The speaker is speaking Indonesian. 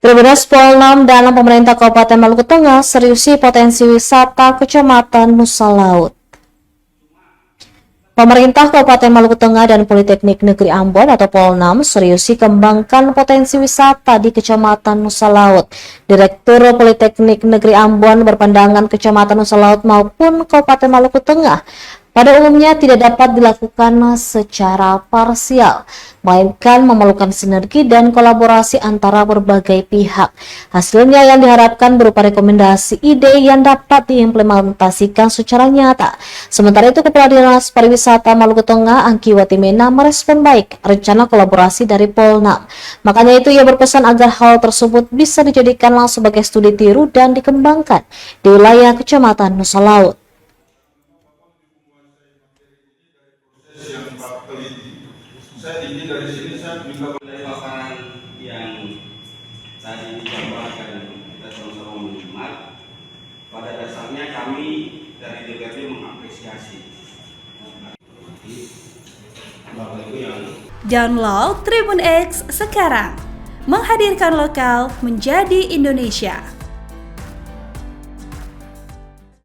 Berbeda Polnam dalam pemerintah Kabupaten Maluku Tengah seriusi potensi wisata Kecamatan Nusa Laut. Pemerintah Kabupaten Maluku Tengah dan Politeknik Negeri Ambon atau Polnam seriusi kembangkan potensi wisata di Kecamatan Nusa Laut. Direktur Politeknik Negeri Ambon berpandangan Kecamatan Nusa Laut maupun Kabupaten Maluku Tengah pada umumnya tidak dapat dilakukan secara parsial, melainkan memerlukan sinergi dan kolaborasi antara berbagai pihak. Hasilnya yang diharapkan berupa rekomendasi ide yang dapat diimplementasikan secara nyata. Sementara itu, Kepala Dinas Pariwisata Maluku Tengah, Angki Watimena, merespon baik rencana kolaborasi dari Polnam. Makanya itu ia berpesan agar hal tersebut bisa dijadikan sebagai studi tiru dan dikembangkan di wilayah Kecamatan Nusa Laut. Saya ingin dari sini saya minta paparan yang tadi dijabarkan kita sama-sama menyimak. Pada dasarnya kami dari DPRD mengapresiasi. Download Tribun X sekarang, menghadirkan lokal menjadi Indonesia.